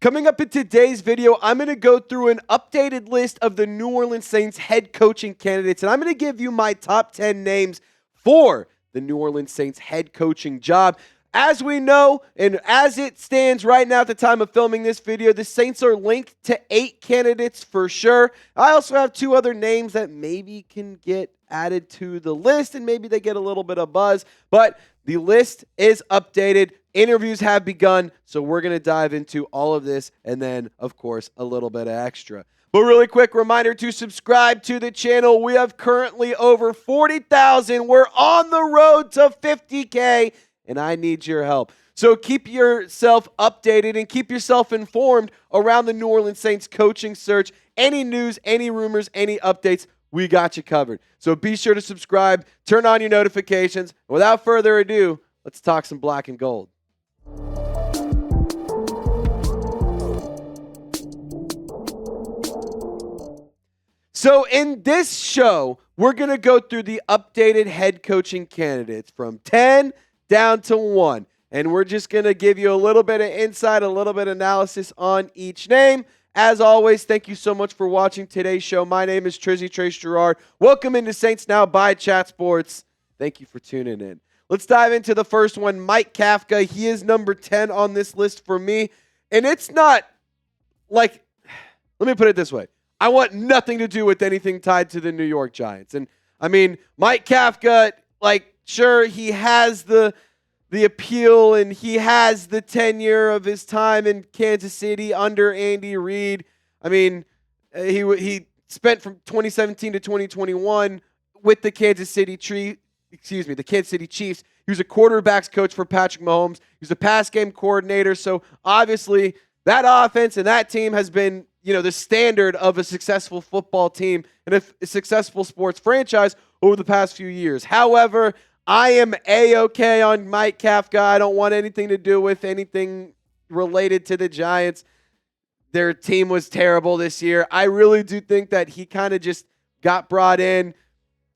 Coming up in today's video, I'm going to go through an updated list of the New Orleans Saints head coaching candidates, and I'm going to give you my top 10 names for the New Orleans Saints head coaching job. As we know, and as it stands right now at the time of filming this video, the Saints are linked to 8 candidates for sure. I also have 2 other names that maybe can get added to the list, and maybe they get a little bit of buzz, but the list is updated. Interviews have begun, so we're going to dive into all of this and then, of course, a little bit of extra. But really quick reminder to subscribe to the channel. We have currently over 40,000. We're on the road to 50K, and I need your help. So keep yourself updated and keep yourself informed around the New Orleans Saints coaching search. Any news, any rumors, any updates, we got you covered. So be sure to subscribe, turn on your notifications. Without further ado, let's talk some black and gold. So in this show, we're going to go through the updated head coaching candidates from 10 down to 1. And we're just going to give you a little bit of insight, a little bit of analysis on each name. As always, thank you so much for watching today's show. My name is Trizzy Trace Girouard. Welcome into Saints Now by Chat Sports. Thank you for tuning in. Let's dive into the first one, Mike Kafka. He is number 10 on this list for me. And it's not like, let me put it this way. I want nothing to do with anything tied to the New York Giants. And I mean, Mike Kafka, sure, he has the appeal and he has the tenure of his time in Kansas City under Andy Reid. I mean, he spent from 2017 to 2021 with the Kansas City Chiefs. He was a quarterbacks coach for Patrick Mahomes. He was a pass game coordinator. So obviously that offense and that team has been, the standard of a successful football team and a successful sports franchise over the past few years. However, I am A-okay on Mike Kafka. I don't want anything to do with anything related to the Giants. Their team was terrible this year. I really do think that he kind of just got brought in.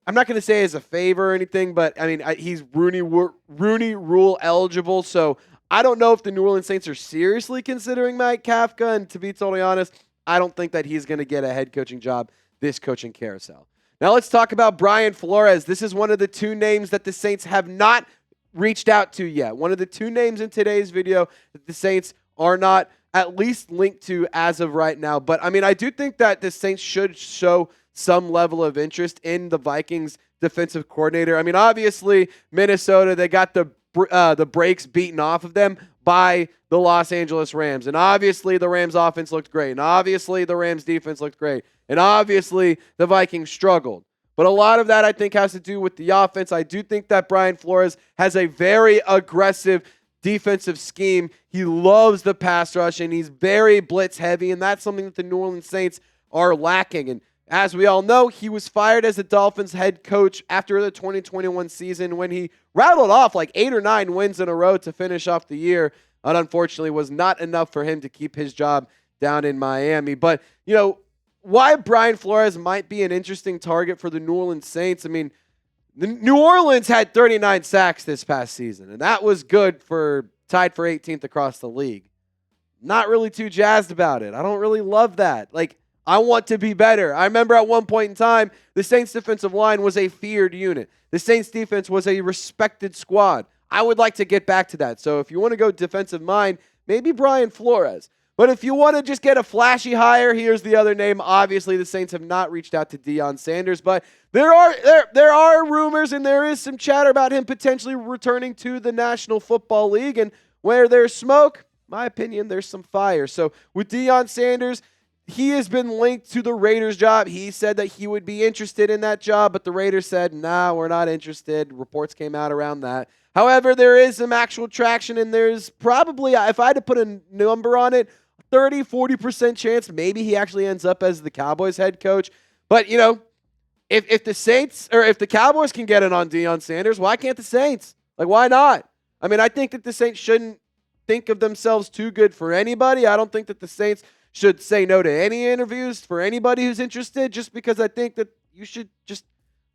I'm not going to say as a favor or anything, but I mean, he's Rooney Rule eligible. So I don't know if the New Orleans Saints are seriously considering Mike Kafka. And to be totally honest, I don't think that he's going to get a head coaching job this coaching carousel. Now let's talk about Brian Flores. This is one of the 2 names that the Saints have not reached out to yet. One of the 2 names in today's video that the Saints are not at least linked to as of right now. But I mean, I do think that the Saints should show some level of interest in the Vikings defensive coordinator. I mean, obviously Minnesota, they got the brakes beaten off of them by the Los Angeles Rams. And obviously the Rams offense looked great. And obviously the Rams defense looked great. And obviously the Vikings struggled. But a lot of that, I think, has to do with the offense. I do think that Brian Flores has a very aggressive defensive scheme. He loves the pass rush, and he's very blitz heavy, and that's something that the New Orleans Saints are lacking. And as we all know, he was fired as the Dolphins head coach after the 2021 season when he rattled off 8 or 9 wins in a row to finish off the year. And unfortunately, was not enough for him to keep his job down in Miami. But, why Brian Flores might be an interesting target for the New Orleans Saints. I mean, the New Orleans had 39 sacks this past season, and that was good tied for 18th across the league. Not really too jazzed about it. I don't really love that. I want to be better. I remember at one point in time, the Saints defensive line was a feared unit. The Saints defense was a respected squad. I would like to get back to that. So if you want to go defensive mind, maybe Brian Flores. But if you want to just get a flashy hire, here's the other name. Obviously, the Saints have not reached out to Deion Sanders, but there are rumors and there is some chatter about him potentially returning to the National Football League. And where there's smoke, my opinion, there's some fire. So with Deion Sanders, he has been linked to the Raiders job. He said that he would be interested in that job, but the Raiders said, nah, we're not interested. Reports came out around that. However, there is some actual traction, and there's probably, if I had to put a number on it, 30-40% chance maybe he actually ends up as the Cowboys head coach. But, if the Saints or if the Cowboys can get it on Deion Sanders, why can't the Saints? Why not? I mean, I think that the Saints shouldn't think of themselves too good for anybody. I don't think that the Saints should say no to any interviews for anybody who's interested, just because I think that you should just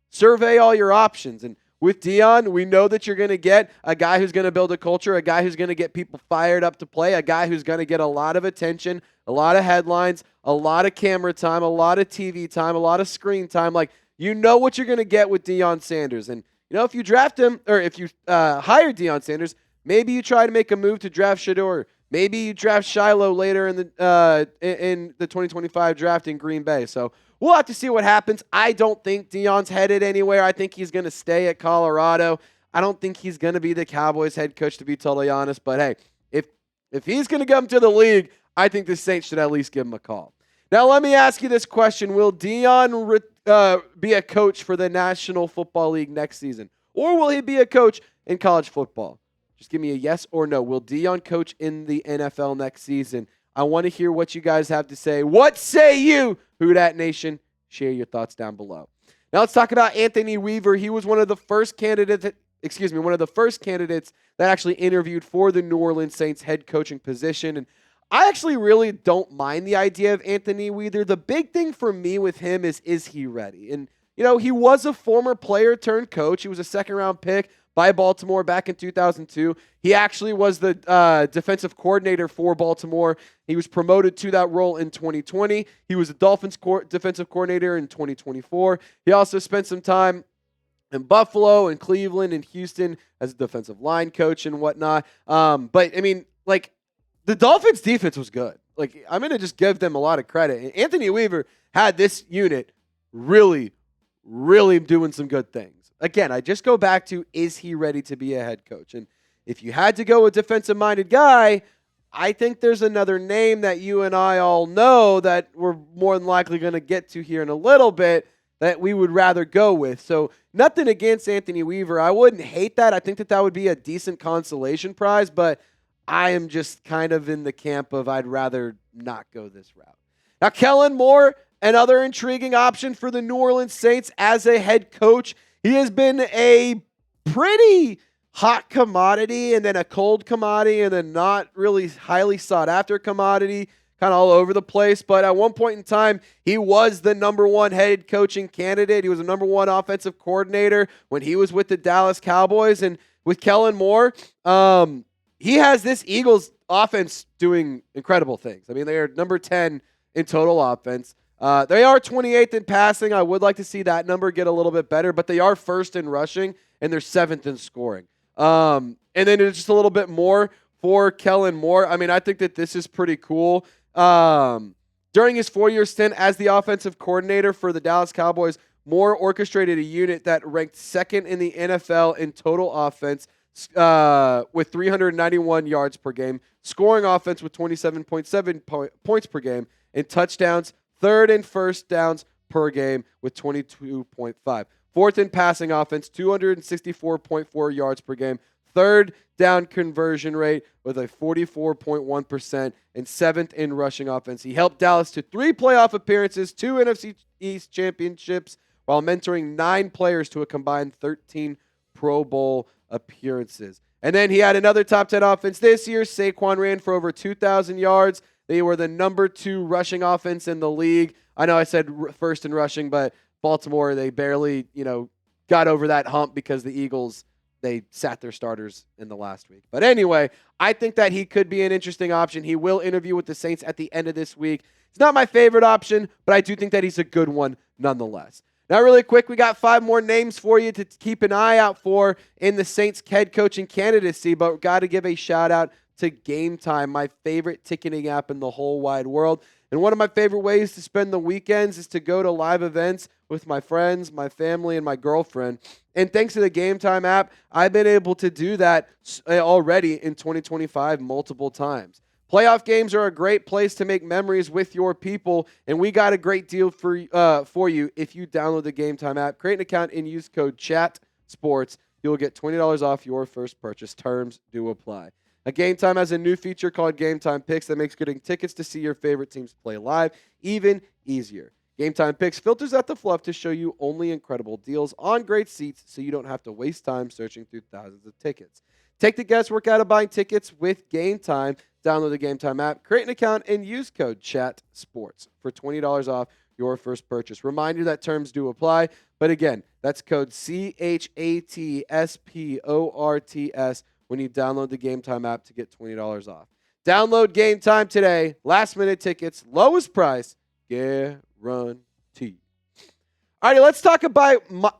survey all your options. And with Deion, we know that you're going to get a guy who's going to build a culture, a guy who's going to get people fired up to play, a guy who's going to get a lot of attention, a lot of headlines, a lot of camera time, a lot of TV time, a lot of screen time. Like, you know what you're going to get with Deion Sanders. And, if you draft him, or if you hire Deion Sanders, maybe you try to make a move to draft Shedeur. Maybe you draft Shiloh later in the 2025 draft in Green Bay. So we'll have to see what happens. I don't think Deion's headed anywhere. I think he's going to stay at Colorado. I don't think he's going to be the Cowboys head coach, to be totally honest. But, hey, if he's going to come to the league, I think the Saints should at least give him a call. Now, let me ask you this question. Will Deion be a coach for the National Football League next season? Or will he be a coach in college football? Just give me a yes or no. Will Deion coach in the NFL next season? I want to hear what you guys have to say. What say you, Who Dat Nation? Share your thoughts down below. Now let's talk about Anthony Weaver. He was one of the first candidates that actually interviewed for the New Orleans Saints head coaching position. And I actually really don't mind the idea of Anthony Weaver. The big thing for me with him is he ready? And, he was a former player turned coach. He was a second-round pick by Baltimore back in 2002. He actually was the defensive coordinator for Baltimore. He was promoted to that role in 2020. He was a Dolphins defensive coordinator in 2024. He also spent some time in Buffalo and Cleveland and Houston as a defensive line coach and whatnot. But, I mean, like, the Dolphins' defense was good. Like, I'm going to just give them a lot of credit. And Anthony Weaver had this unit really, really doing some good things. Again, I just go back to, is he ready to be a head coach? And if you had to go a defensive-minded guy, I think there's another name that you and I all know that we're more than likely going to get to here in a little bit that we would rather go with. So nothing against Anthony Weaver. I wouldn't hate that. I think that would be a decent consolation prize, but I am just kind of in the camp of I'd rather not go this route. Now, Kellen Moore, another intriguing option for the New Orleans Saints as a head coach. He has been a pretty hot commodity and then a cold commodity and then not really highly sought after commodity, kind of all over the place. But at one point in time, he was the number one head coaching candidate. He was the number one offensive coordinator when he was with the Dallas Cowboys. And with Kellen Moore, he has this Eagles offense doing incredible things. I mean, they are number 10 in total offense. They are 28th in passing. I would like to see that number get a little bit better, but they are first in rushing, and they're 7th in scoring. And then it's just a little bit more for Kellen Moore. I mean, I think that this is pretty cool. During his 4-year stint as the offensive coordinator for the Dallas Cowboys, Moore orchestrated a unit that ranked 2nd in the NFL in total offense, with 391 yards per game, scoring offense with 27.7 points per game, and touchdowns, 3rd in first downs per game with 22.5. 4th in passing offense, 264.4 yards per game, 3rd down conversion rate with a 44.1%, and 7th in rushing offense. He helped Dallas to 3 playoff appearances, 2 NFC East championships, while mentoring 9 players to a combined 13 Pro Bowl appearances. And then he had another top 10 offense this year. Saquon ran for over 2,000 yards. They were the number 2 rushing offense in the league. I know I said first in rushing, but Baltimore, they barely, got over that hump because the Eagles, they sat their starters in the last week. But anyway, I think that he could be an interesting option. He will interview with the Saints at the end of this week. It's not my favorite option, but I do think that he's a good one nonetheless. Now, really quick, we got 5 more names for you to keep an eye out for in the Saints head coaching candidacy, but got to give a shout out to Game Time, my favorite ticketing app in the whole wide world. And one of my favorite ways to spend the weekends is to go to live events with my friends, my family, and my girlfriend. And thanks to the Game Time app, I've been able to do that already in 2025 multiple times. Playoff games are a great place to make memories with your people, and we got a great deal for you if you download the Game Time app, create an account, and use code CHATSPORTS. You'll get $20 off your first purchase. Terms do apply. Game Time has a new feature called Game Time Picks that makes getting tickets to see your favorite teams play live even easier. Game Time Picks filters out the fluff to show you only incredible deals on great seats so you don't have to waste time searching through thousands of tickets. Take the guesswork out of buying tickets with Game Time. Download the Game Time app, create an account, and use code CHATSPORTS for $20 off your first purchase. Reminder that terms do apply, But again, that's code CHATSPORTS when you download the Game Time app to get $20 off. Download Game Time today. Last minute tickets, lowest price, guaranteed. All right, let's talk about let's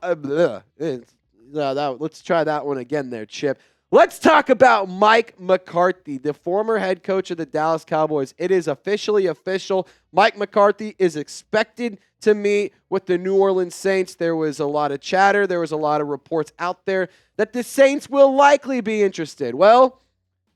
try that one again there, Chip. Let's talk about Mike McCarthy, the former head coach of the Dallas Cowboys. It is officially official. Mike McCarthy is expected to meet with the New Orleans Saints. There was a lot of chatter. There was a lot of reports out there that the Saints will likely be interested. Well,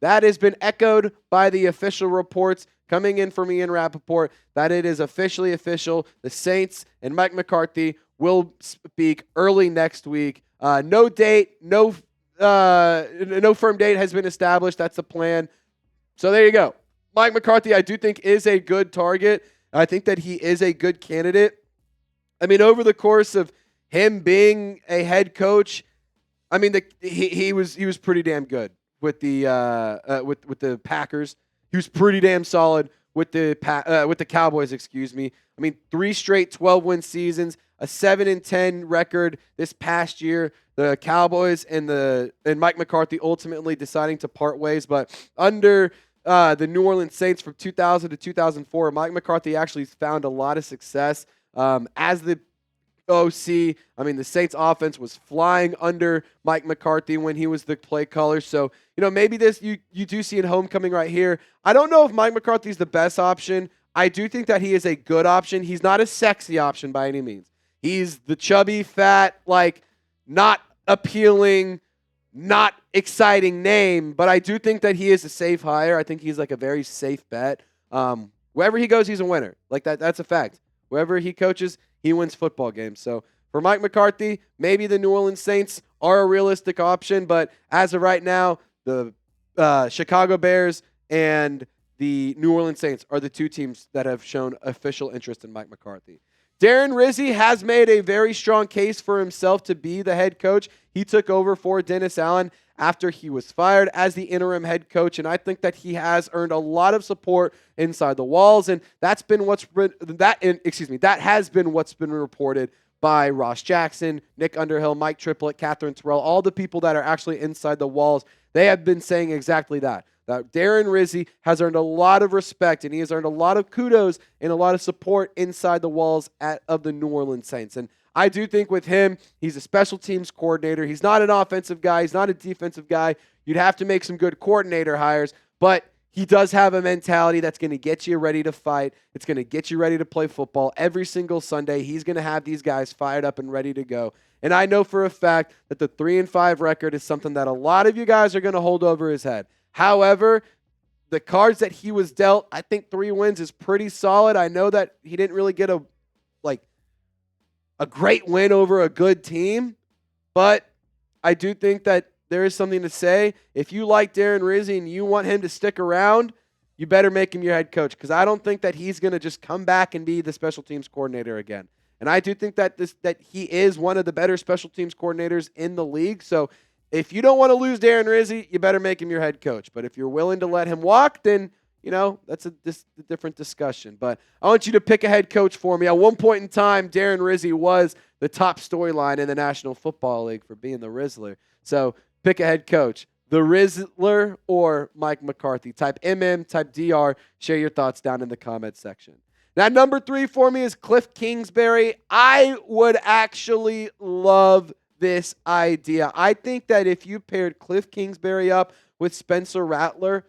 that has been echoed by the official reports coming in from Ian Rappaport that it is officially official. The Saints and Mike McCarthy will speak early next week. No date, no firm date has been established. That's the plan. So there you go. Mike McCarthy, I do think, is a good target. I think that he is a good candidate. I mean, over the course of him being a head coach, I mean, he was pretty damn good with the Packers. He was pretty damn solid with the Cowboys. Excuse me. I mean, 3 straight 12-win seasons, a 7-10 record this past year. The Cowboys and Mike McCarthy ultimately deciding to part ways, but under the New Orleans Saints from 2000 to 2004, Mike McCarthy actually found a lot of success as the OC. I mean, the Saints offense was flying under Mike McCarthy when he was the play caller. So, maybe this you do see in homecoming right here. I don't know if Mike McCarthy is the best option. I do think that he is a good option. He's not a sexy option by any means. He's the chubby, fat, not appealing, not exciting name, but I do think that he is a safe hire. I think he's a very safe bet. Wherever he goes, he's a winner. That's a fact. Wherever he coaches, he wins football games. So for Mike McCarthy, maybe the New Orleans Saints are a realistic option, but as of right now, the Chicago Bears and the New Orleans Saints are the 2 teams that have shown official interest in Mike McCarthy. Darren Rizzi has made a very strong case for himself to be the head coach. He took over for Dennis Allen after he was fired as the interim head coach, and I think that he has earned a lot of support inside the walls, and that has been what's been reported by Ross Jackson, Nick Underhill, Mike Triplett, Catherine Terrell, all the people that are actually inside the walls. They have been saying exactly that Darren Rizzi has earned a lot of respect, and he has earned a lot of kudos and a lot of support inside the walls of the New Orleans Saints. And I do think with him, he's a special teams coordinator. He's not an offensive guy. He's not a defensive guy. You'd have to make some good coordinator hires, but he does have a mentality that's going to get you ready to fight. It's going to get you ready to play football every single Sunday. He's going to have these guys fired up and ready to go. And I know for a fact that the 3-5 record is something that a lot of you guys are going to hold over his head. However, the cards that he was dealt, I think 3 wins is pretty solid. I know that he didn't really get a great win over a good team, but I do think that there is something to say. If you like Darren Rizzi and you want him to stick around, you better make him your head coach, because I don't think that he's going to just come back and be the special teams coordinator again. And I do think that he is one of the better special teams coordinators in the league. So if you don't want to lose Darren Rizzi, you better make him your head coach. But if you're willing to let him walk, then that's a different discussion. But I want you to pick a head coach for me. At one point in time, Darren Rizzi was the top storyline in the National Football League for being the Rizzler. So pick a head coach. The Rizzler or Mike McCarthy. Type MM, type DR. Share your thoughts down in the comments section. Now, number 3 for me is Kliff Kingsbury. I would actually love this idea. I think that if you paired Kliff Kingsbury up with Spencer Rattler,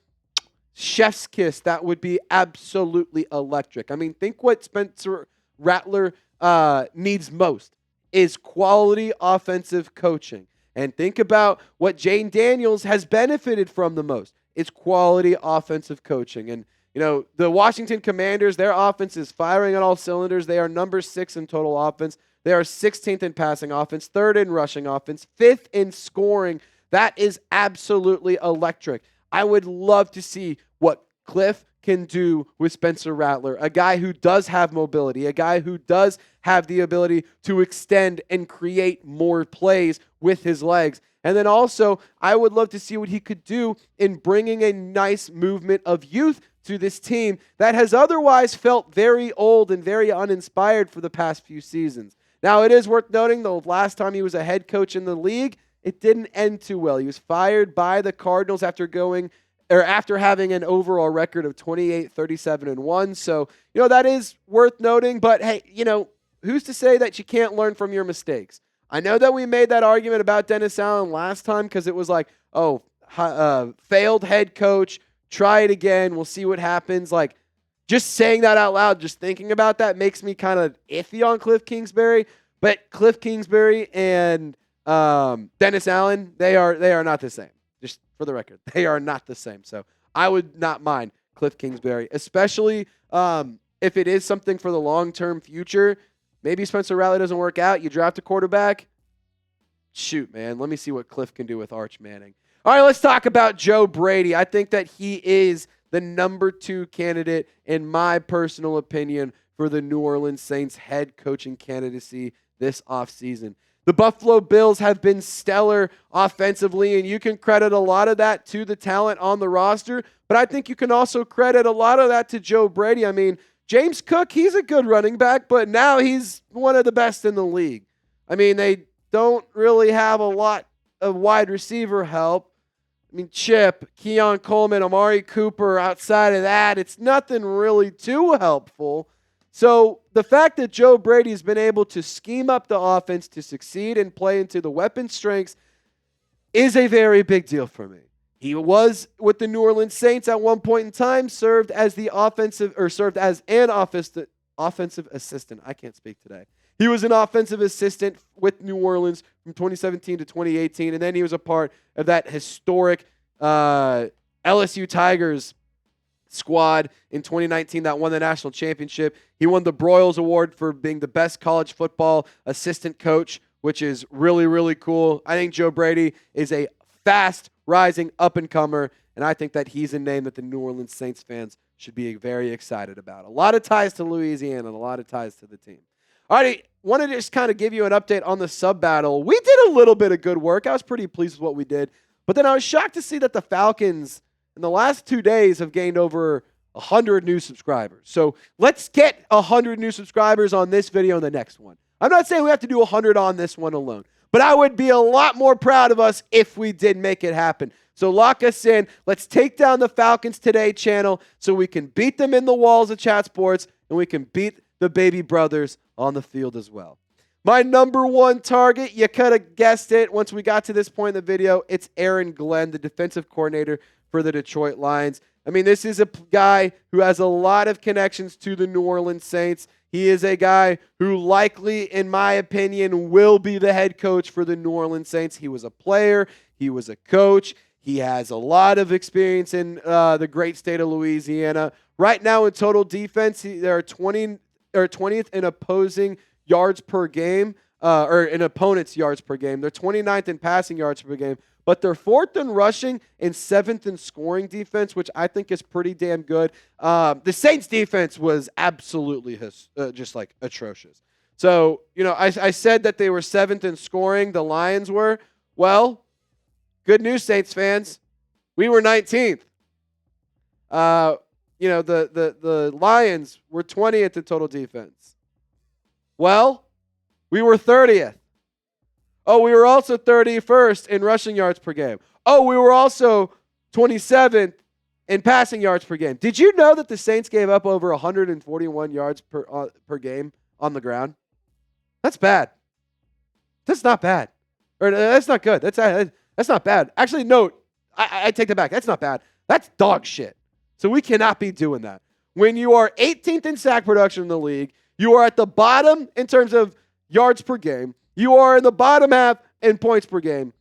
chef's kiss, that would be absolutely electric. I mean, think what Spencer Rattler needs most is quality offensive coaching. And think about what Jane Daniels has benefited from the most. It's quality offensive coaching. And, the Washington Commanders, their offense is firing on all cylinders. They are number 6 in total offense. They are 16th in passing offense, 3rd in rushing offense, 5th in scoring. That is absolutely electric. I would love to see what Kliff can do with Spencer Rattler, a guy who does have mobility, a guy who does have the ability to extend and create more plays with his legs. And then also, I would love to see what he could do in bringing a nice movement of youth to this team that has otherwise felt very old and very uninspired for the past few seasons. Now, it is worth noting, the last time he was a head coach in the league, it didn't end too well. He was fired by the Cardinals after having an overall record of 28, 37, and 1. So, that is worth noting. But hey, who's to say that you can't learn from your mistakes? I know that we made that argument about Dennis Allen last time because it was like, failed head coach, try it again, we'll see what happens. Like, just saying that out loud, just thinking about that makes me kind of iffy on Kliff Kingsbury. But Kliff Kingsbury and Dennis Allen, they are not the same. Just for the record, they are not the same. So I would not mind Kliff Kingsbury, especially if it is something for the long-term future. Maybe Spencer Rattler doesn't work out. You draft a quarterback. Shoot, man. Let me see what Kliff can do with Arch Manning. All right, let's talk about Joe Brady. I think that he is the number 2 candidate, in my personal opinion, for the New Orleans Saints head coaching candidacy this offseason. The Buffalo Bills have been stellar offensively, and you can credit a lot of that to the talent on the roster, but I think you can also credit a lot of that to Joe Brady. I mean, James Cook, he's a good running back, but now he's one of the best in the league. I mean, they don't really have a lot of wide receiver help. I mean, Chip, Keon Coleman, Amari Cooper, outside of that, it's nothing really too helpful. So the fact that Joe Brady's been able to scheme up the offense to succeed and play into the weapon strengths is a very big deal for me. He was with the New Orleans Saints at one point in time, served as an offensive assistant. I can't speak today. He was an offensive assistant with New Orleans from 2017 to 2018, and then he was a part of that historic LSU Tigers squad in 2019 that won the national championship. He won the Broyles Award for being the best college football assistant coach, which is really, really cool. I think Joe Brady is a fast rising up-and-comer, and I think that he's a name that the New Orleans Saints fans should be very excited about. A lot of ties to Louisiana and a lot of ties to the team. All right, wanted to just kind of give you an update on the sub-battle. We did a little bit of good work. I was pretty pleased with what we did, but then I was shocked to see that the Falcons in the last 2 days have gained over 100 new subscribers. So let's get 100 new subscribers on this video and the next one. I'm not saying we have to do 100 on this one alone, but I would be a lot more proud of us if we did make it happen. So lock us in. Let's take down the Falcons Today channel so we can beat them in the walls of Chat Sports and we can beat the baby brothers on the field as well. My number 1 target, you could have guessed it once we got to this point in the video, it's Aaron Glenn, the defensive coordinator for the Detroit Lions. I mean, this is a guy who has a lot of connections to the New Orleans Saints. He is a guy who likely, in my opinion, will be the head coach for the New Orleans Saints. He was a player. He was a coach. He has a lot of experience in the great state of Louisiana. Right now in total defense, they're 20th in opposing yards per game, or in opponent's yards per game. They're 29th in passing yards per game, but they're 4th in rushing and 7th in scoring defense, which I think is pretty damn good. The Saints defense was absolutely just like atrocious. So, I said that they were 7th in scoring, the Lions were. Well, good news, Saints fans. We were 19th. The Lions were 20th in total defense. Well, we were 30th. Oh, we were also 31st in rushing yards per game. Oh, we were also 27th in passing yards per game. Did you know that the Saints gave up over 141 yards per game on the ground? That's bad. That's not bad. Or that's not good. That's not bad. Actually, no, I take that back. That's not bad. That's dog shit. So we cannot be doing that. When you are 18th in sack production in the league, you are at the bottom in terms of yards per game. You are in the bottom half in points per game.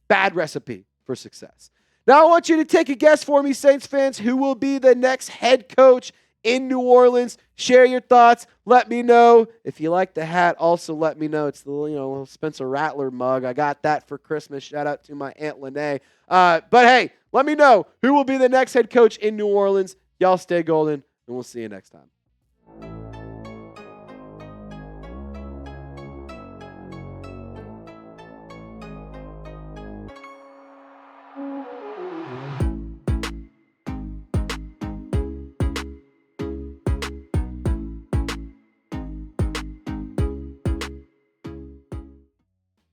Bad recipe for success. Now I want you to take a guess for me, Saints fans, who will be the next head coach in New Orleans. Share your thoughts. Let me know. If you like the hat, also let me know. It's the little Spencer Rattler mug. I got that for Christmas. Shout out to my Aunt Lene. But hey, let me know who will be the next head coach in New Orleans. Y'all stay golden, and we'll see you next time.